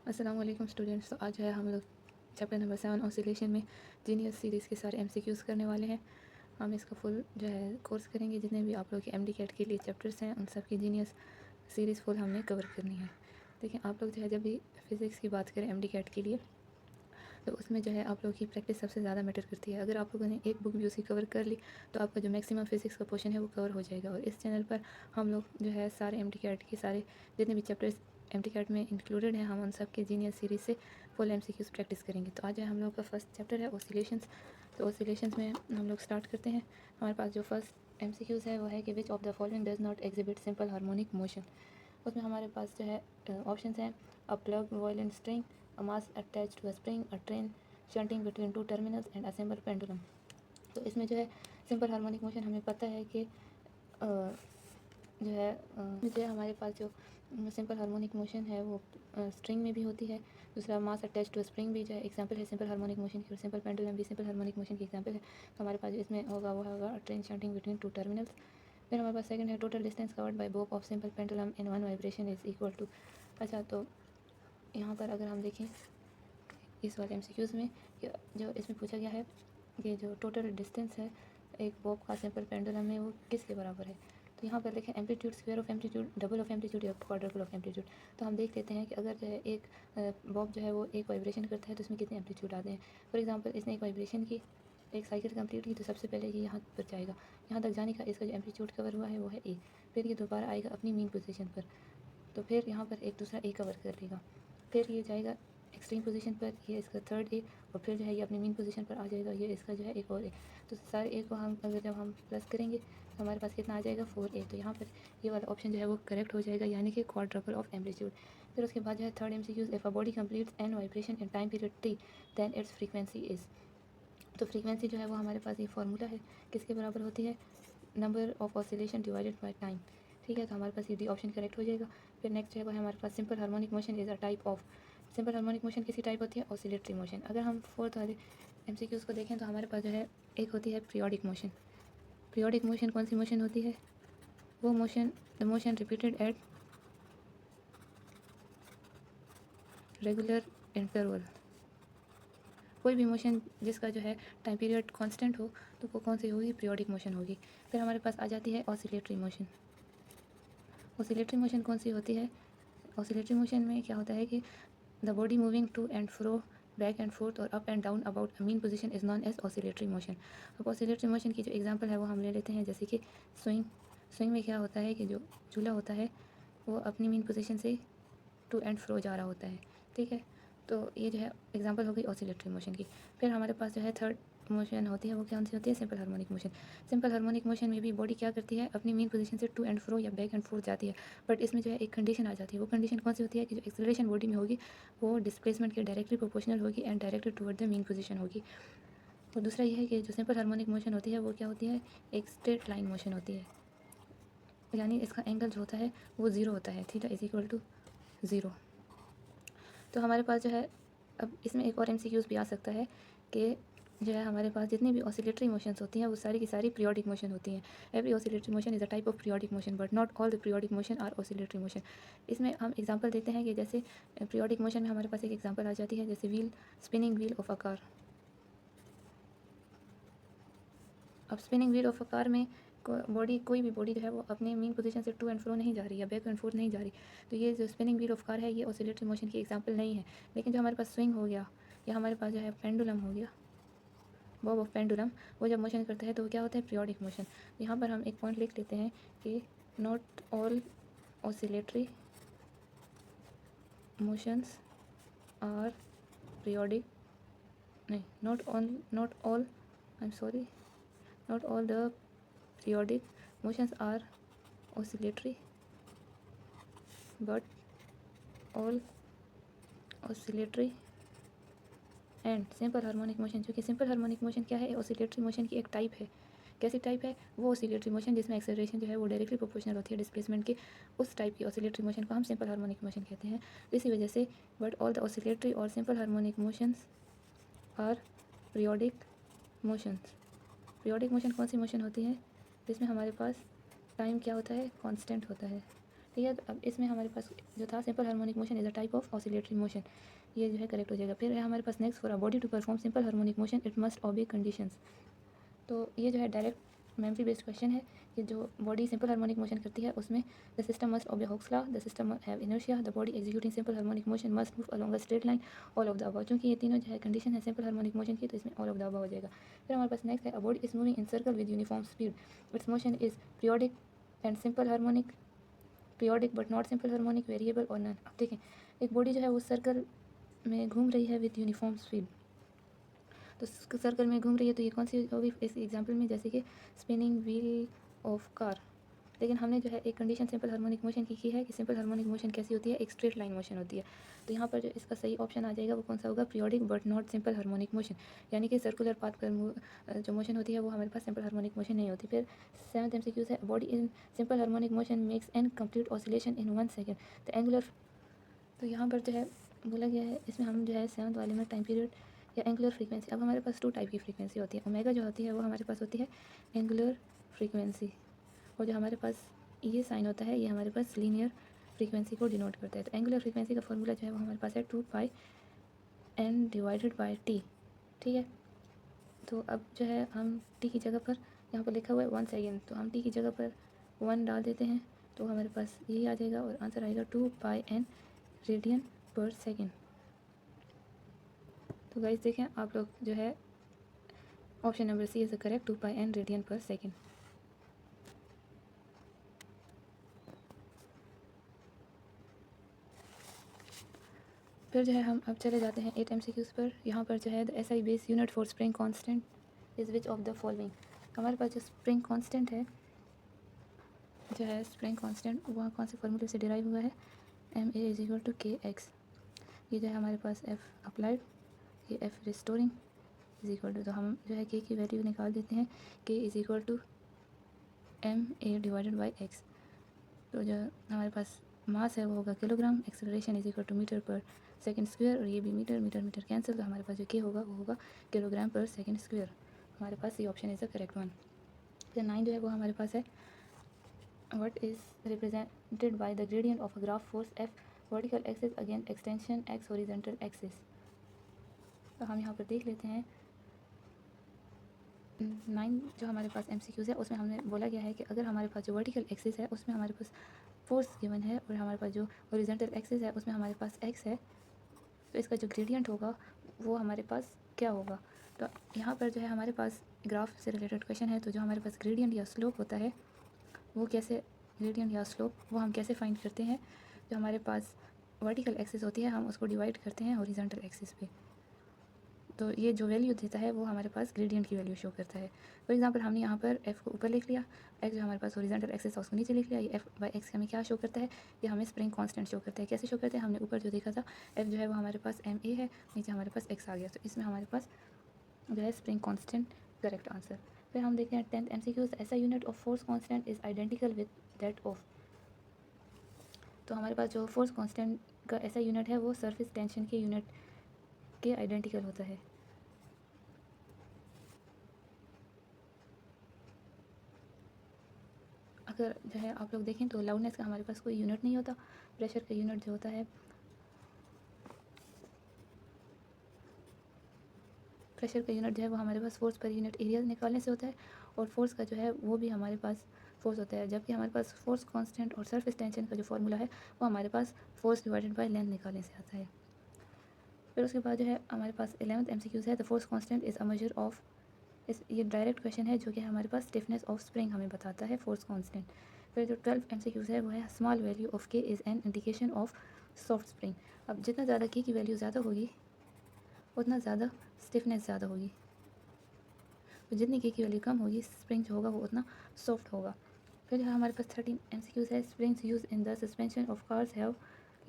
अस्सलाम वालेकुम स्टूडेंट्स। तो आज है हम लोग चैप्टर नंबर 7 ऑसिलेशन में जीनियस सीरीज़ के सारे एमसीक्यूज़ करने वाले हैं। हम इसका फुल जो है कोर्स करेंगे। जितने भी आप लोग के एमडी कैट के लिए चैप्टर्स हैं उन सब की जीनियस सीरीज़ फुल हमने कवर करनी है। देखिए, आप लोग जो है जब भी फ़िज़िक्स की बात करें एमडी कैट के लिए, तो उसमें जो है आप लोगों की प्रैक्टिस सबसे ज़्यादा मैटर करती है। अगर आप लोगों ने एक बुक भी उसकी कवर कर ली तो आपका जो मैक्सिमम फ़िज़िक्स का पोर्शन है वो कवर हो जाएगा। और इस चैनल पर हम लोग जो है सारे एमडी कैट के सारे जितने भी चैप्टर्स एमडी कैट में इंक्लूडेड हैं, हम उन सब के जीनियस सीरीज़ से फुल एमसीक्यूज़ प्रैक्टिस करेंगे। तो आज है हम लोग का फर्स्ट चैप्टर है ऑसिलेशंस। तो ऑसिलेशंस में हम लोग स्टार्ट करते हैं। हमारे पास जो फर्स्ट एमसीक्यूज़ है वो है कि which of the following does not exhibit simple harmonic motion. उसमें हमारे पास जो है ऑप्शंस हैं: a plucked violin string, a mass attached to a spring, a train shunting between two terminals and a simple pendulum. तो इसमें जो है सिंपल हार्मोनिक मोशन हमें पता है कि जो है हमारे पास जो सिंपल हार्मोनिक मोशन है वो स्ट्रिंग में भी होती है। दूसरा मास अटैच टू स्प्रिंग भी जो है एग्जांपल है सिंपल हार्मोनिक मोशन की, और सिंपल पेंडुलम भी सिंपल हार्मोनिक मोशन की एग्जांपल है। तो हमारे पास जो इसमें होगा वो होगा train shunting between two terminals. फिर हमारे पास सेकंड है total distance covered by bob of simple pendulum in one vibration is equal to. अच्छा, तो यहाँ पर अगर हम देखें इस वाले एमसीक्यूज़ में कि जो इसमें पूछा गया है कि जो टोटल डिस्टेंस है एक बॉब का सिंपल पेंडुलम में वो किसके बराबर है। तो यहाँ पर देखें amplitude, square of amplitude, double of amplitude या क्वाड्रपल ऑफ एम्पलीट्यूड। तो हम देख लेते हैं कि अगर जो है एक बॉब जो है वो एक वाइब्रेशन करता है तो इसमें कितने एम्पलीट्यूड आते हैं। फॉर एग्जांपल इसने एक वाइब्रेशन की, एक साइकिल कंप्लीट की, तो सबसे पहले ये यहाँ पर जाएगा, यहाँ तक जाने का इसका जो एम्पलीट्यूड कवर हुआ है वो है ए। फिर ये दोबारा आएगा अपनी मेन पोजीशन पर, तो फिर यहाँ पर एक दूसरा ए कवर कर लेगा। फिर ये जाएगा एक्सट्रीम पोजीशन पर, ये इसका थर्ड ए, और फिर जो है ये अपनी मेन पोजीशन पर आ जाएगा, ये इसका जो है एक और ए। तो सारे ए को हम अगर जब हम प्लस करेंगे तो हमारे पास कितना आ जाएगा 4a। तो यहाँ पर ये वाला ऑप्शन जो है वो करेक्ट हो जाएगा, यानी कि क्वाड्रपल ऑफ एम्पलीट्यूड। फिर उसके बाद जो है third MCQ, if a body completes n vibration in time period t then its frequency is. तो फ्रीक्वेंसी जो है वो हमारे पास ये फार्मूला है, किसके बराबर होती है, number of oscillation divided by time. ठीक है, तो हमारे पास ये डी ऑप्शन करेक्ट हो जाएगा। फिर नेक्स्ट जो है वो है हमारे पास simple harmonic motion is a type of. Simple harmonic motion किसी टाइप होती है, ऑसिलेटरी मोशन। अगर हम फोर्थ वाले एमसीक्यूज़ को देखें तो हमारे पास जो है एक होती है पीरियोडिक मोशन। पीरियोडिक मोशन कौन सी मोशन होती है, वो motion the motion repeated at regular interval. कोई भी मोशन जिसका जो है टाइम पीरियड कांस्टेंट हो तो वो कौन सी होगी, पीरियोडिक मोशन होगी। फिर हमारे पास आ जाती है ऑसिलेटरी मोशन। ऑसिलेटरी मोशन कौन सी होती है, ऑसिलेटरी मोशन में क्या होता है कि the body moving to and fro, back and forth और up and down about a mean position is known as oscillatory motion. अब ऑसिलेटरी मोशन की जो एग्जांपल है वो हम ले लेते हैं, जैसे कि स्विंग। स्विंग में क्या होता है कि जो झूला होता है वो अपनी मीन पोजीशन से टू एंड फ्रो जा रहा होता है। ठीक है, तो ये जो है एग्जांपल हो गई ऑसिलेटरी मोशन की। फिर हमारे पास जो है थर्ड मोशन होती है, वो कौन सी होती है, simple harmonic motion. Simple harmonic motion में भी बॉडी क्या करती है, अपनी मेन पोजीशन से टू एंड फ्रो या बैक एंड फोर्थ जाती है। बट इसमें जो है एक कंडीशन आ जाती है, वो कंडीशन कौन सी होती है कि जो एक्सेलरेशन बॉडी में होगी वो डिस्प्लेसमेंट के डायरेक्टली प्रोपोर्शनल होगी and directed toward the main position होगी। और दूसरा ये है कि जो सिंपल हार्मोनिक मोशन होती है वो क्या होती है, एक स्ट्रेट लाइन मोशन होती है, यानी इसका एंगल जो होता है वो ज़ीरो होता है, theta is equal to zero. तो हमारे पास जो है अब इसमें एक और एमसीक्यूज़ भी आ सकता है कि जो है हमारे पास जितनी भी ऑसिलेटरी मोशंस होती हैं वो सारी की सारी पीरियोडिक मोशन होती हैं। Every oscillatory motion is a type of periodic motion but not all the periodic motion are oscillatory motion. इसमें हम एग्जांपल देते हैं कि जैसे पीरियोडिक मोशन में हमारे पास एक एग्जांपल आ जाती है, जैसे wheel, spinning wheel of a car. अब spinning wheel of a car में बॉडी, कोई भी बॉडी जो है वो अपने मेन पोजीशन से टू एंड फ्रो नहीं जा रही है, बैक एंड फोर्थ नहीं जा रही। तो ये जो स्पिनिंग व्हील ऑफ कार है ये ऑसिलेटरी मोशन की एग्जांपल नहीं है। लेकिन जो हमारे पास स्विंग हो गया या हमारे पास जो है पेंडुलम हो गया, बॉब ऑफ पेंडुलम, वो जब मोशन करता है तो क्या होता है, पीरियोडिक मोशन। यहाँ पर हम एक पॉइंट लिख लेते हैं कि not all oscillatory motions are periodic, नहीं, not all, I am sorry, not all the periodic motions are oscillatory but all oscillatory and simple harmonic motion. क्योंकि सिंपल हार्मोनिक मोशन क्या है, ऑसिलेटरी मोशन की एक टाइप है। कैसी type है, वो ऑसिलेटरी मोशन जिसमें एक्सेलरेशन जो है वो डायरेक्टली प्रोपोर्शनल होती है डिस्प्लेसमेंट के, उस टाइप की ऑसिलेटरी मोशन को हम सिंपल हार्मोनिक मोशन कहते हैं। इसी वजह से बट ऑल द ऑसिलेटरी और simple harmonic motions are periodic motions. Periodic motion कौन सी मोशन होती है जिसमें हमारे पास टाइम क्या होता है, कांस्टेंट होता है, ठीक है। तो अब इसमें हमारे पास जो था simple harmonic motion is a type of oscillatory motion, ये जो है करेक्ट हो जाएगा। फिर है हमारे पास next, for a body to perform simple harmonic motion it must obey conditions. तो ये जो है डायरेक्ट मेमोरी बेस्ड क्वेश्चन है कि जो बॉडी सिंपल हार्मोनिक मोशन करती है उसमें द सिस्टम मस्ट ओबे Hooke's law, the system have inertia, the body executing simple harmonic motion must move along a straight line, all of the above. चूँकि ये तीनों जो है कंडीशन है सिंपल हार्मोनिक मोशन की, तो इसमें ऑल ऑफ द अबव हो जाएगा। फिर हमारे पास नेक्स्ट है, a body is moving in circle with uniform speed, it's motion is periodic and simple harmonic, periodic but not simple harmonic, variable और नन। अब देखें, एक बॉडी जो है वो सर्कल में घूम रही है विद यूनिफॉर्म स्पीड, तो सर्कल में घूम रही है, तो ये कौन सी होगी इस एग्जांपल में, जैसे कि स्पिनिंग व्हील ऑफ कार। लेकिन हमने जो है एक कंडीशन सिंपल हार्मोनिक मोशन की है कि सिंपल हार्मोनिक मोशन कैसी होती है, एक स्ट्रेट लाइन मोशन होती है। तो यहाँ पर जो इसका सही ऑप्शन आ जाएगा वो कौन सा होगा, periodic but not simple harmonic motion, यानी कि सर्कुलर पाथ पर जो मोशन होती है वो हमारे पास सिंपल हार्मोनिक मोशन नहीं होती। फिर 7th MCQ है, body in simple harmonic motion makes an complete oscillation in 1 second, तो एंगुलर। तो यहाँ पर जो है बोला गया है, इसमें हम जो है 7th वाले में टाइम पीरियड या एंगुलर फ्रीक्वेंसी। अब हमारे पास 2 टाइप की फ्रीक्वेंसी होती है, ओमेगा जो होती है वो हमारे पास होती है एंगुलर फ्रीक्वेंसी, और जो हमारे पास ये साइन होता है ये हमारे पास लीनियर फ्रीक्वेंसी को डिनोट करता है। तो एंगुलर फ्रीक्वेंसी का फॉर्मूला जो है वो हमारे पास है 2πn डिवाइडेड बाय टी, ठीक है। तो अब जो है हम टी की जगह पर, यहाँ पर लिखा हुआ है 1 सेकेंड, तो हम टी की जगह पर 1 डाल देते हैं, तो हमारे पास यही आ जाएगा और आंसर आएगा 2πn रेडियन पर सेकेंड। तो गाइस देखें आप लोग जो है option number C is the correct, 2πn radian पर सेकेंड। फिर जो है हम अब चले जाते हैं 8 MCQs पर। यहाँ पर जो है the SI base unit for spring constant is which of the following. हमारे पास जो स्प्रिंग कांस्टेंट है, जो है स्प्रिंग कांस्टेंट वह कौन से फॉर्मूले से डिराइव हुआ है, MA is equal to KX। ये जो है हमारे पास F अप्लाइड, ये F restoring is equal to, तो हम जो है K की वैल्यू निकाल देते हैं, K is equal to MA divided by X। तो जो हमारे पास मास है वो होगा kilogram, acceleration is equal to metre पर सेकंड स्क्वायर, और ये भी मीटर मीटर मीटर कैंसिल, तो हमारे पास जो K होगा वो होगा किलोग्राम पर सेकंड स्क्वायर। हमारे पास ये option is the correct one. फिर 9 जो है वो हमारे पास है, what is represented by the gradient of a graph force F vertical axis against extension X horizontal axis. तो हम यहाँ पर देख लेते हैं 9 जो हमारे पास MCQs है उसमें हमने बोला गया है कि अगर हमारे पास जो वर्टिकल एक्सिस है उसमें हमारे पास फोर्स गिवन है और हमारे पास जो हॉरिजॉन्टल एक्सिस है उसमें हमारे पास x है, तो इसका जो ग्रेडियंट होगा वो हमारे पास क्या होगा। तो यहाँ पर जो है हमारे पास ग्राफ से रिलेटेड क्वेश्चन है, तो जो हमारे पास ग्रेडियंट या स्लोप होता है वो कैसे, ग्रेडियंट या स्लोप वो हम कैसे फाइंड करते हैं, जो हमारे पास वर्टिकल एक्सिस होती है हम उसको डिवाइड करते हैं हॉरिजॉन्टल एक्सिस पे, तो ये जो वैल्यू देता है वो हमारे पास ग्रेडियंट की वैल्यू शो करता है। फॉर एग्जांपल हमने यहाँ पर f को ऊपर लिख लिया, x जो हमारे पास हॉरिजॉन्टल एक्सिस है उसको नीचे लिख लिया, ये f बाई x हमें क्या शो करता है, ये हमें स्प्रिंग कांस्टेंट शो करता है। कैसे शो करते हैं, हमने ऊपर जो देखा था f जो है वो हमारे पास ma है, नीचे हमारे पास x आ गया, तो इसमें हमारे पास जो है स्प्रिंग कांस्टेंट करेक्ट आंसर। फिर हम देखते हैं 10th MCQ, ऐसा unit of force constant is identical with that of. तो हमारे पास जो फोर्स कांस्टेंट का ऐसा यूनिट है वो सरफेस टेंशन के यूनिट के आइडेंटिकल होता है। अगर जो है आप लोग देखें तो लाउडनेस का हमारे पास कोई यूनिट नहीं होता, प्रेशर का यूनिट जो होता है, प्रेशर का यूनिट जो है वो हमारे पास फोर्स पर यूनिट एरिया निकालने से होता है, और फोर्स का जो है वो भी हमारे पास फोर्स होता है, जबकि हमारे पास फोर्स कांस्टेंट और सरफेस टेंशन का जो फार्मूला है वो हमारे पास फोर्स डिवाइडेड बाय लेंथ निकालने से आता है। फिर उसके बाद जो है हमारे पास 11th MCQ है, the force constant is a measure of, ये डायरेक्ट क्वेश्चन है जो कि हमारे पास स्टिफनेस ऑफ स्प्रिंग हमें बताता है फोर्स कांस्टेंट। फिर जो 12th MCQ है वो है small value of K is an indication of soft spring. अब जितना ज़्यादा K की वैल्यू ज़्यादा होगी उतना ज़्यादा स्टिफनेस ज़्यादा होगी, तो जितनी K की वैल्यू कम होगी स्प्रिंग जो होगा वो उतना सॉफ्ट होगा। फिर जो है हमारे पास 13 MCQ है, springs use in the suspension of cars have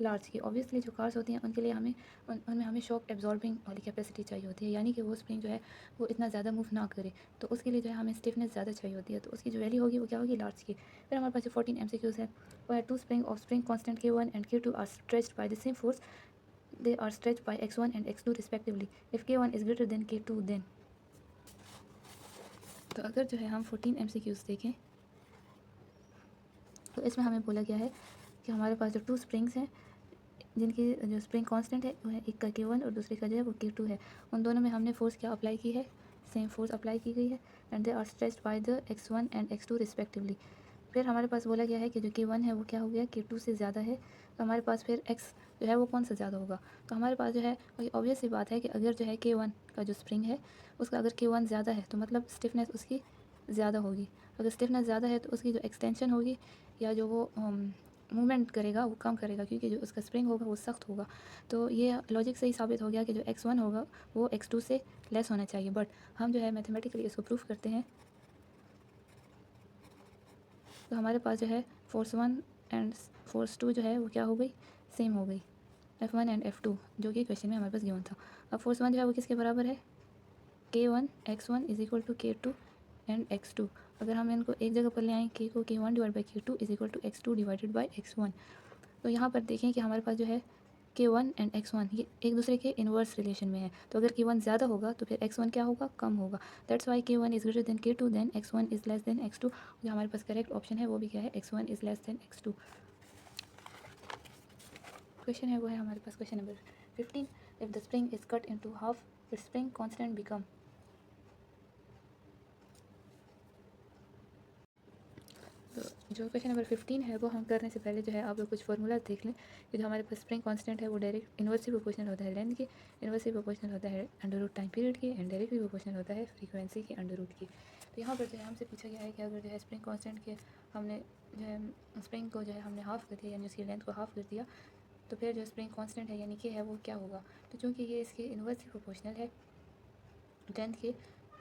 large की। ऑब्वियसली जो कार्स होती हैं उनके लिए उनमें हमें शॉक एब्जॉर्बिंग वाली कैपेसिटी चाहिए होती है, यानी कि वो स्प्रिंग जो है वो इतना ज़्यादा मूव ना करे, तो उसके लिए जो है हमें स्टिफनेस ज़्यादा चाहिए होती है, तो उसकी जो वैल्यू होगी वो क्या होगी, लार्ज की। फिर हमारे पास जो 14 MCQ है वो है two spring of spring constant K1 and K2 are stretched by the same force, they are stretched by X1 and X2 respectively, if K1 is greater than K2 then. तो अगर जो है हम 14 MCQs देखें तो इसमें हमें बोला गया है कि हमारे पास जो 2 स्प्रिंग्स हैं जिनकी जो स्प्रिंग कांस्टेंट है वो है, एक का K1 और दूसरे का जो है वो K2 है। उन दोनों में हमने फोर्स क्या अप्लाई की है, सेम फोर्स अप्लाई की गई है and they are stretched by the x1 and x2 respectively. फिर हमारे पास बोला गया है कि जो K1 है वो क्या हो गया, K2 से ज़्यादा है। तो हमारे पास फिर x जो है वो कौन सा ज़्यादा होगा, तो हमारे पास जो है वही ऑब्वियस सी बात है कि अगर जो है K1 का जो स्प्रिंग है उसका अगर K1 ज़्यादा है तो मतलब स्टिफनेस उसकी ज़्यादा होगी। अगर स्टिफनेस ज़्यादा है तो उसकी जो एक्सटेंशन होगी या जो वो मूवमेंट करेगा वो कम करेगा, क्योंकि जो उसका स्प्रिंग होगा वो सख्त होगा। तो ये लॉजिक से ही साबित हो गया कि जो x1 होगा वो x2 से लेस होना चाहिए। बट हम जो है मैथमेटिकली इसको प्रूफ करते हैं। तो हमारे पास जो है फोर्स 1 एंड फोर्स 2 जो है वो क्या हो गई, सेम हो गई, F1 एंड F2, जो कि क्वेश्चन में हमारे पास गिवन था। अब फोर्स 1 जो है वो किसके बराबर है, K1 x1 is equal to K2 and x2। अगर हम इनको एक जगह पर ले आएँ, K को K1 divide by K2 is equal to x2 divided by x1। तो यहाँ पर देखें कि हमारे पास जो है K1 एंड x1 ये एक दूसरे के इन्वर्स रिलेशन में है। तो अगर K1 ज़्यादा होगा तो फिर x1 क्या होगा, कम होगा। That's why K1 is greater than K2 then x1 is less than x2। जो हमारे पास करेक्ट ऑप्शन है वो भी क्या है, x1 is less than x2। Question है वो है हमारे पास question number 15। If the spring is cut into half its spring constant become. तो जो क्वेश्चन नंबर 15 है वो हम करने से पहले जो है आप लोग कुछ फार्मूला देख लें कि जो हमारे पास स्प्रिंग कांस्टेंट है वो डायरेक्ट इन्वर्सली प्रोपोर्शनल होता है लेंथ के, इन्वर्सली प्रोपोर्शनल होता है अंडर रूट टाइम पीरियड की, एंड डायरेक्टली प्रोपोर्शनल होता है फ्रीक्वेंसी के अंडर रूट की। तो यहाँ पर जो है हमसे पूछा गया है कि अगर जो है स्प्रिंग कांस्टेंट के हमने जो है स्प्रिंग को जो है हमने हाफ़ कर दिया, यानी उसकी लेंथ को हाफ़ कर दिया, तो फिर जो स्प्रिंग कांस्टेंट है यानी कि है वो क्या होगा। तो चूँकि ये इसके इन्वर्सली प्रोपोर्शनल है लेंथ के,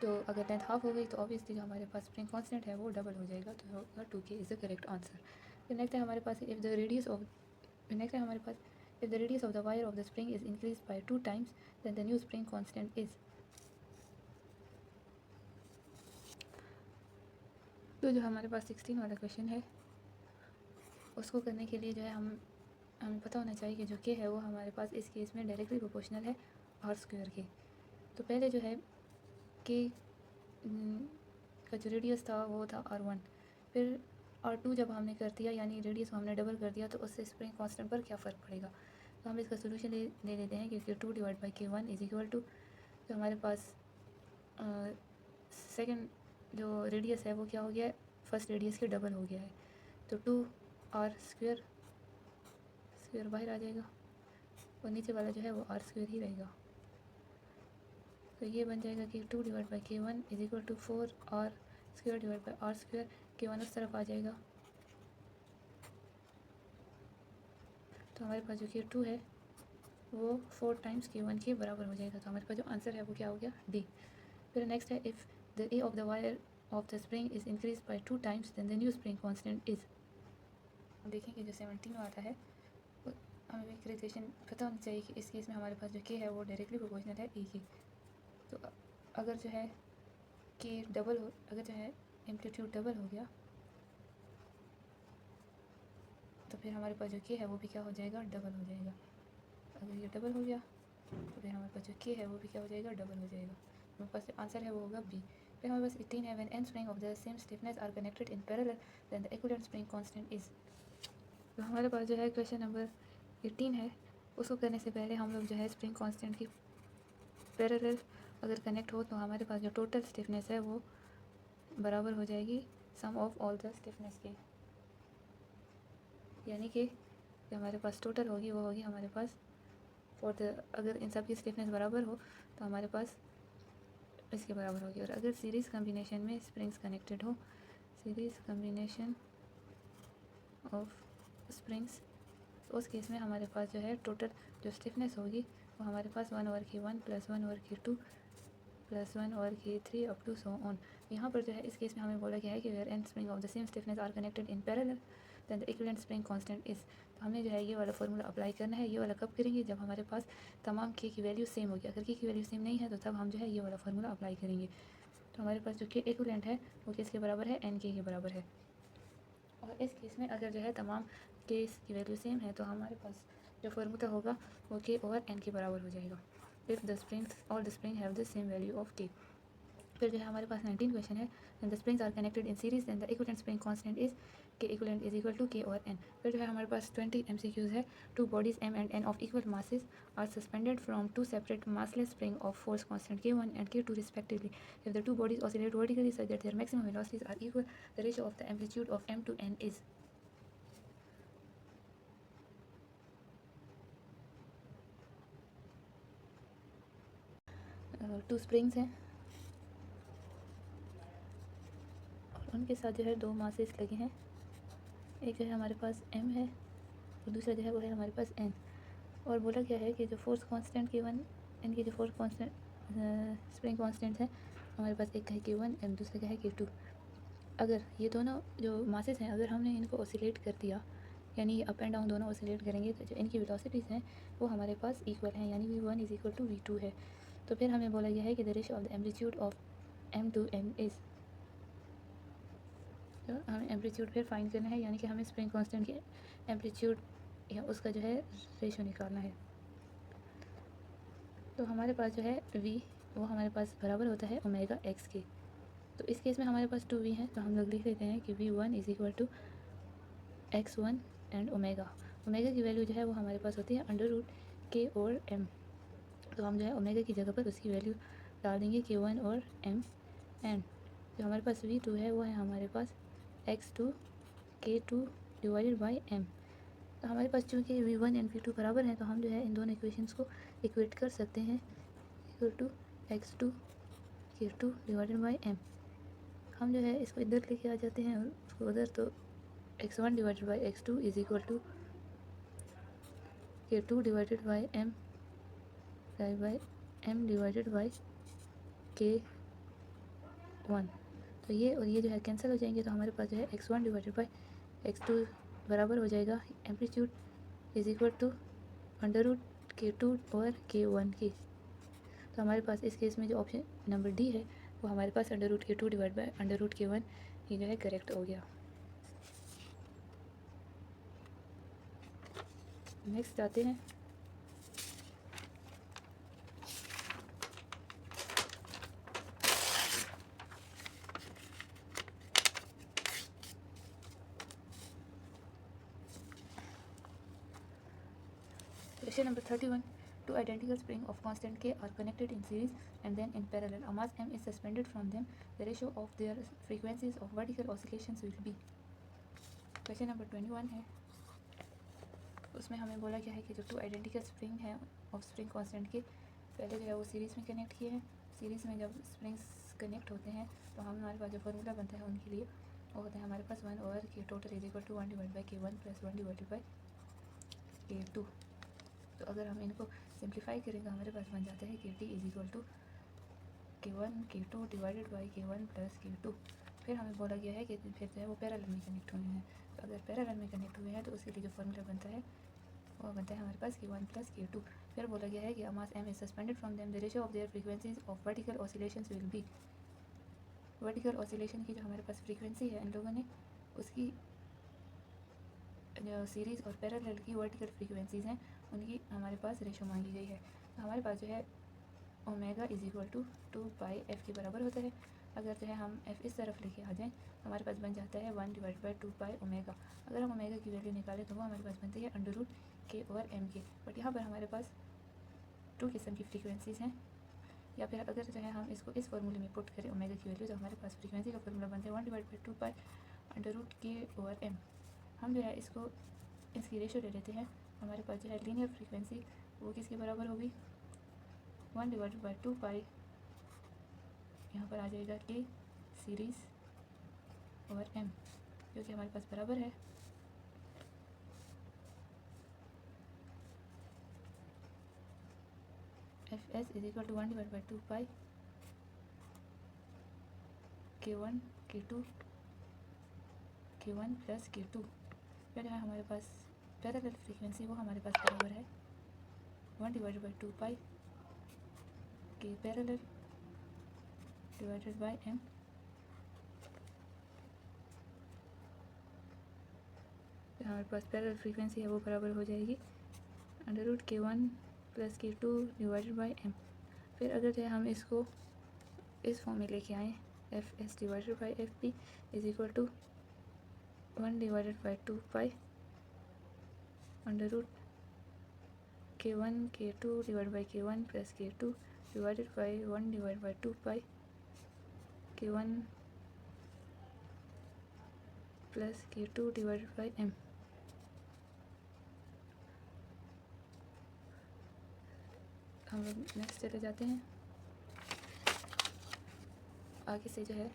तो अगर लेंथ हाफ हो गई तो ऑब्वियसली जो हमारे पास स्प्रिंग कांस्टेंट है वो डबल हो जाएगा, तो होगा 2k is the correct answer. फिर नेक्स्ट है हमारे पास if the radius of next है हमारे पास if the radius of the wire of the spring is increase by 2 times then the new spring constant is. तो जो हमारे पास 16 वाला क्वेश्चन है उसको करने के लिए जो है हमें पता होना चाहिए कि जो k है वो हमारे पास इस केस में डायरेक्टली प्रोपोर्शनल है r² के। तो पहले जो है k का जो रेडियस था वो था r1, फिर r2 जब हमने कर दिया यानी रेडियस को हमने डबल कर दिया, तो उससे स्प्रिंग कांस्टेंट पर क्या फ़र्क पड़ेगा। तो हम इसका सोल्यूशन ले लेते हैं कि K2 divide by K1 is equal to जो हमारे पास सेकंड जो रेडियस है वो क्या हो गया है, फर्स्ट रेडियस के डबल हो गया है, तो 2r² स्क्वायर बाहर आ जाएगा और नीचे वाला जो है वो r² ही रहेगा। तो ये बन जाएगा कि 2 divide by K1 is equal to 4r² divide by r²। K1 उस तरफ आ जाएगा, तो हमारे पास जो K2 है वो 4 टाइम्स K1 के बराबर हो जाएगा। तो हमारे पास जो आंसर है वो क्या हो गया, डी। फिर नेक्स्ट है if the A of the wire of the spring is increase by 2 times then the new spring constant is. देखेंगे जो 17 वाला है हमें एक रिलेशन पता होनी चाहिए कि इस केस में हमारे पास जो के है वो डायरेक्टली प्रोपोर्शनल है ई की। तो अगर जो है के डबल हो, अगर जो है एम्पलीट्यूड डबल हो गया तो फिर हमारे पास जो के है वो भी क्या हो जाएगा, डबल हो जाएगा। अगर ये डबल हो गया तो फिर हमारे पास जो के है वो भी क्या हो जाएगा, डबल हो जाएगा। हमारे पास आंसर है वो होगा बी। फिर हमारे पास 18 है when n spring of the same stiffness are connected in parallel then the equivalent spring constant is. तो हमारे पास जो है क्वेश्चन नंबर 18 है, उसको करने से पहले हम लोग जो है स्प्रिंग कांस्टेंट की पैरेलल अगर कनेक्ट हो तो हमारे पास जो टोटल स्टिफनेस है वो बराबर हो जाएगी सम ऑफ ऑल द स्टिफनेस के, यानी कि जो हमारे पास टोटल होगी वो होगी हमारे पास फॉर द, अगर इन सब की स्टिफनेस बराबर हो तो हमारे पास इसके बराबर होगी। और अगर सीरीज़ कम्बिनेशन में स्प्रिंग्स कनेक्टेड हो, सीरीज़ कम्बिनेशन ऑफ स्प्रिंग्स, तो उस केस में हमारे पास जो है टोटल जो स्टिफनेस होगी वो हमारे पास 1/K1 + 1/K2 + 1/K3 up to so on. यहाँ पर जो है इस केस में हमें बोला गया है कि where and spring of the same stiffness are connected in parallel then the equivalent spring constant is. तो हमने जो है ये वाला फार्मूला अप्लाई करना है। ये वाला कब करेंगे, जब हमारे पास तमाम के की वैल्यू सेम होगी। अगर के की वैल्यू सेम नहीं है तो तब हम जो है ये वाला फार्मूला अप्लाई करेंगे। तो हमारे पास जो के इक्विवेलेंट है वो किसके बराबर है, एन के बराबर है। और इस केस में अगर जो है तमाम केस की वैल्यू सेम है तो हमारे पास जो फार्मूला होगा वो के ओवर एन के बराबर हो जाएगा। If the springs all the spring have the same value of K. फिर जो है हमारे पास 19 क्वेश्चन है, the springs are connected in series then the equivalent spring constant is. K equivalent is equal to K और N. फिर जो है हमारे पास 20 MCQs है। 2 bodies m and n of equal masses are suspended from 2 separate massless spring of force constant k1 and k2 respectively. If the 2 bodies oscillate vertically such that their maximum velocities are equal, the ratio of the amplitude of m to n is. Two springs हैं और उनके साथ जो है 2 masses लगे हैं। एक जो है हमारे पास m है और दूसरा जो है वो है हमारे पास n। और बोला क्या है कि जो फोर्स कांस्टेंट k1 इनकी जो फोर्स कांस्टेंट स्प्रिंग कांस्टेंट है हमारे पास, एक का है k1 एंड दूसरे का है k2। अगर ये दोनों जो मासेस हैं अगर हमने इनको ऑसिलेट कर दिया, यानी अप एंड डाउन दोनों ऑसिलेट करेंगे, तो जो इनकी वेलोसिटीज़ हैं वो हमारे पास इक्वल हैं, यानी v1 is equal to v2 है। तो फिर हमें बोला गया है कि the ratio of the amplitude of m to n is, तो हमें एम्पलीट्यूड फिर फाइंड करना है, यानी कि हमें स्प्रिंग कांस्टेंट के एम्पलीट्यूड या उसका जो है रेशियो निकालना है। तो हमारे पास जो है v वो हमारे पास बराबर होता है ओमेगा x के। तो इस केस में हमारे पास 2v हैं, तो हम लोग लिख लेते हैं कि v1 is equal to x1 and omega. Omega की वैल्यू जो है वो हमारे पास होती है अंडर रूट k और m। तो हम जो है ओमेगा की जगह पर उसकी वैल्यू डाल देंगे k1 और m, एंड जो हमारे पास v2 है वो है हमारे पास x2 k2 divided by m। तो हमारे पास चूँकि v1 एंड v2 बराबर हैं, तो हम जो है इन दोनों इक्वेशंस को इक्वेट कर सकते हैं equal to x2 k2 divided by m। हम जो है इसको इधर लेके आ जाते हैं और उसको उधर, तो x1 divided by x2 is equal to k2 divided by m by m divided by k1। तो ये और ये जो है कैंसिल हो जाएंगे, तो हमारे पास जो है x1 डिवाइडेड बाई x2 बराबर हो जाएगा amplitude is equal to under root k2 और k1 की। तो हमारे पास इस केस में जो ऑप्शन नंबर डी है वो हमारे पास under root k2 divide by under root k1 ये जो है करेक्ट हो गया। नेक्स्ट आते हैं question number 31। Two identical springs of constant k are connected in series and then in parallel. A mass m is suspended from them. The ratio of their frequencies of vertical oscillations will be. Question number 21 है, उसमें हमें बोला गया है कि जो 2 identical spring हैं of spring constant के, पहले जो है वो सीरीज़ में कनेक्ट किए हैं। सीरीज़ में जब स्प्रिंग्स कनेक्ट होते हैं तो हमारे पास जो फार्मूला बनता है उनके लिए वो होता है हमारे पास 1 over K total is equal to 1 divide by k1 plus 1 divided by k2। तो अगर हम इनको सिंप्लीफाई करें तो हमारे पास बन जाता है kt is equal to k1 k2 divided by k1 plus k2। फिर हमें बोला गया है कि फिर जो है वो पैरेलल में कनेक्ट हुए हैं। तो अगर पैरेलल में कनेक्ट हुए हैं तो उसके लिए जो फार्मूला बनता है वो बनता है हमारे पास k1 प्लस k2। फिर बोला गया है कि मास m is suspended from them, the ratio of their frequencies of vertical oscillations will be. Vertical oscillation की जो हमारे पास फ्रीक्वेंसी है इन लोगों ने उसकी जो सीरीज़ और पैरेलल की वर्टिकल फ्रीक्वेंसीज़ हैं उनकी हमारे पास रेशो मांगी गई है। तो हमारे पास जो है omega is equal to 2 pi f के बराबर होता है। अगर जो है हम एफ़ इस तरफ लेके आ जाएँ तो हमारे पास बन जाता है 1 डिवाइड बाई 2 पाई ओमेगा। अगर हम ओमेगा की वैल्यू निकालें तो वो हमारे पास बनती है अंडर रूट के और एम के। बट यहाँ पर हमारे पास 2 किस्म की फ्रीक्वेंसीज़ हैं, या फिर अगर जो है हम इसको इस फार्मूले में पुट करें ओमेगा की वैल्यू, तो हमारे पास फ्रीक्वेंसी का फार्मूला बनता है 1 divide by 2 pi under root K और एम। हम जो है इसको इसकी रेशो ले लेते हैं। हमारे पास जो है लीनियर फ्रीक्वेंसी वो किसके बराबर होगी, 1 डिवाइडेड बाई 2 पाई, यहाँ पर आ जाएगा के सीरीज़ और एम, जो कि हमारे पास बराबर है F S is equal to 1 divide by 2 pi k1 k2 k1 plus k2। फिर है हमारे पास पैरेलल फ्रीक्वेंसी वो हमारे पास बराबर है 1 डिवाइडेड बाई 2 पाई के पैरेलल डिवाइडेड बाई एम। हमारे पास पैरेलल फ्रीक्वेंसी है वो बराबर हो जाएगी under root k1 plus k2 divided by M. फिर अगर जो है हम इसको इस फॉर्म में लेके आएँ F S divided by F P is equal to 1 divided by 2 pi under root K1 K2 divide by K1 plus K2 divided by 1 divide by 2 pi K1 plus K2 divided by M। हम लोग next चले जाते हैं। आगे से जो है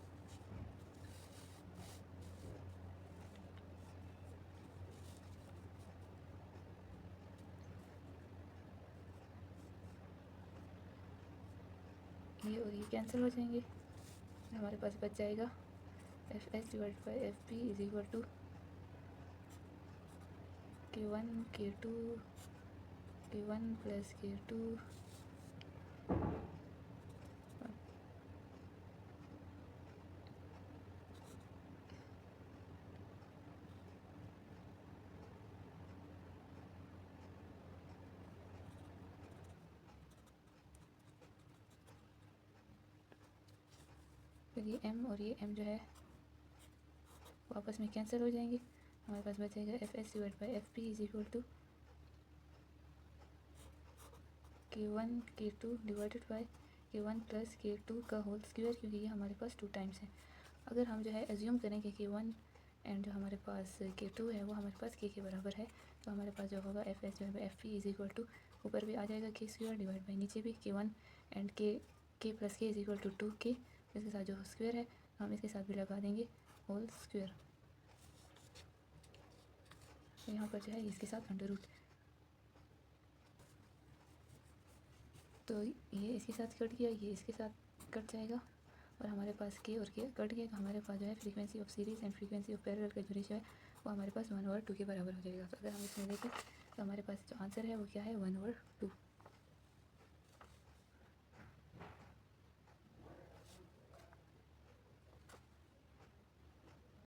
ये और ये कैंसिल हो जाएंगे। हमारे पास बच जाएगा F S divide by F P is equal to K1 K2 K1 plus K2 फिर ये M और ये M जो है वो आपस में कैंसिल हो जाएंगे। हमारे पास बचेगा F S divide by F P is equal to K1 K2 divided by K1 plus K2 का होल स्क्वायर, क्योंकि ये हमारे पास 2 टाइम्स है। अगर हम जो है एज्यूम करें कि K1 एंड जो हमारे पास K2 है वो हमारे पास K के बराबर है, तो हमारे पास जो होगा F S divide by F P is equal to ऊपर भी आ जाएगा K स्क्वायर डिवाइड बाई नीचे भी K1 and K plus K is equal to 2K, इसके साथ जो स्क्वायर है हम इसके साथ भी लगा देंगे होल स्क्वायर। तो यहाँ पर जो है इसके साथ अंडर रूट, तो ये इसके साथ कट गया, ये इसके साथ कट जाएगा और हमारे पास के और के कट गया। तो हमारे पास जो है frequency of series and frequency of parallel का जो रेशियो है वो हमारे पास 1/2 के बराबर हो जाएगा। तो अगर हम इसमें देखें तो हमारे पास जो आंसर है वो क्या है 1/2।